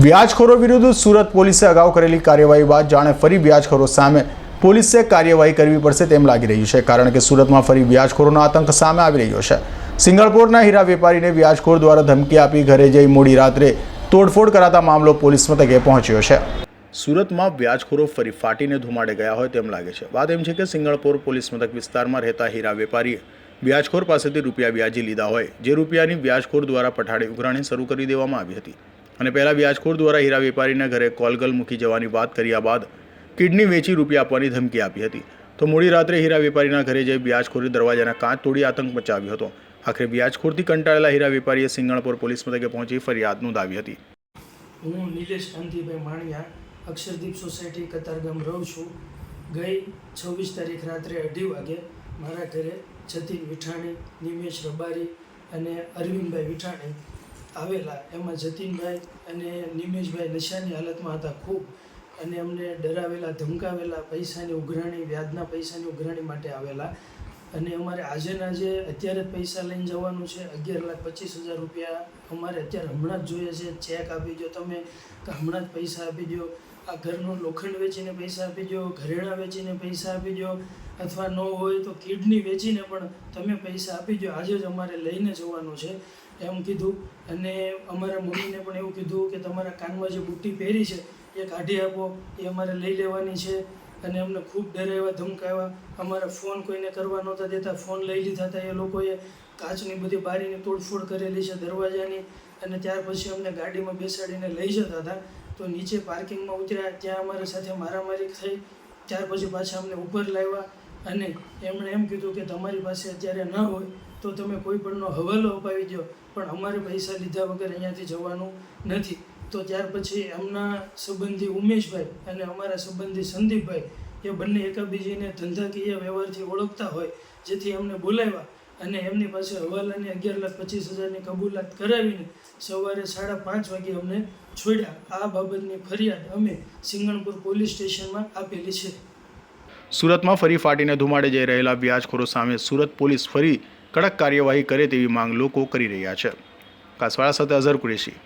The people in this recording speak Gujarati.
વ્યાજખોરો વિરુદ્ધ સુરત પોલીસે અગાઉ કરેલી કાર્યવાહી બાદ જાણે ફરી વ્યાજખોરો સામે પોલીસે કાર્યવાહી કરવી પડશે તેમ લાગી રહ્યું છે, કારણ કે સુરતમાં ફરી વ્યાજખોરોનો આતંક સામે આવી રહ્યો છે। સિંગણપોરના હીરા વેપારીને વ્યાજખોર દ્વારા ધમકી આપી ઘરે જઈ મોડી રાત્રે તોડફોડ કરાતા મામલો પોલીસ મથકે પહોંચ્યો છે। સુરતમાં વ્યાજખોરો ફરી ફાટીને ધુમાડે ગયા હોય તેમ લાગે છે। વાત એમ છે કે સિંગણપોર પોલીસ મથક વિસ્તારમાં રહેતા હીરા વેપારીએ વ્યાજખોર પાસેથી રૂપિયા વ્યાજી લીધા હોય, જે રૂપિયાની વ્યાજખોર દ્વારા પઠાડી ઉઘરાણી શરૂ કરી દેવામાં આવી હતી અને પહેલા વ્યાજખોર દ્વારા હીરા વેપારીના ઘરે કોલગલ મૂકી જવાની વાત કર્યા બાદ કિડની વેચી રૂપિયા આપવાની ધમકી આપી હતી। તો મોડી રાત્રે હીરા વેપારીના ઘરે જઈ વ્યાજખોરી દરવાજાના કાચ તોડી આતંક મચાવ્યો હતો। આખરે વ્યાજખોરથી કંટાળેલા હીરા વેપારીએ સિંગણપોર પોલીસ મથકે પહોંચી ફરિયાદ નોંધાવી હતી। હું નિલેશ કાંતિભાઈ માણિયા અક્ષરદીપ સોસાયટી કતારગામ રહું છું। ગઈ 26 તારીખ રાત્રે 2:30 વાગે મારા ઘરે જતીન વિઠાણી, નિમેશ રબારી અને અરવિંદભાઈ વિઠાણી આવેલા। એમાં જતીનભાઈ અને નિમેશભાઈ નશાની હાલતમાં હતા ખૂબ, અને અમને ડરાવેલા, ધમકાવેલા, પૈસાની ઉઘરાણી, વ્યાજના પૈસાની ઉઘરાણી માટે આવેલા। અને અમારે અત્યારે જ પૈસા લઈને જવાનું છે। 11,25,000 રૂપિયા અમારે અત્યારે હમણાં જ જોઈએ છે। ચેક આપી દો તમે, કે હમણાં જ પૈસા આપી દો। આ ઘરનું લોખંડ વેચીને પૈસા આપી દો, ઘરેણાં વેચીને પૈસા આપી દો, અથવા ન હોય તો કિડની વેચીને પણ તમે પૈસા આપી દો, આજે જ અમારે લઈને જવાનું છે એમ કીધું। અને અમારા મમ્મીને પણ એવું કીધું કે તમારા કાનમાં જે બુટ્ટી પહેરી છે એ કાઢી આપો, એ અમારે લઈ લેવાની છે। અને અમને ખૂબ ડરાવ્યા, ધમકાવ્યા। અમારા ફોન કોઈને કરવા નહોતા દેતા, ફોન લઈ લીધા હતા એ લોકોએ। કાચની બધી બારીની તોડફોડ કરેલી છે, દરવાજાની। અને ત્યાર પછી અમને ગાડીમાં બેસાડીને લઈ જતા હતા। તો નીચે પાર્કિંગમાં ઉતર્યા, ત્યાં અમારી સાથે મારામારી થઈ। ત્યાર પછી પાછા અમને ઉપર લાવ્યા અને એમણે એમ કીધું કે તમારી પાસે અત્યારે ન હોય તો તમે કોઈ પણનો હવાલો અપાવી દો, પણ અમારે પૈસા લીધા વગર અહીંયાથી જવાનું નથી। તો ત્યાર પછી એમના સંબંધી ઉમેશભાઈ અને અમારા સંબંધી સંદીપભાઈ એ બંને એકબીજીને ધંધાકીય વ્યવહારથી ઓળખતા હોય, જેથી અમને બોલાવ્યા અને એમની પાસે હવાલાની 11,25,000ની કબૂલાત કરાવીને સવારે 5:30 વાગે અમને છોડ્યા। આ બાબતની ફરિયાદ અમે સિંગણપુર પોલીસ સ્ટેશનમાં આપેલી છે। સુરતમાં ફરી ફાટીને ધુમાડે જઈ રહેલા વ્યાજખોરો સામે સુરત પોલીસ ફરી કડક કાર્યવાહી કરે તેવી માંગ લોકો કરી રહ્યા છે। કાસવાળા સાથે અઝર કુરેશી।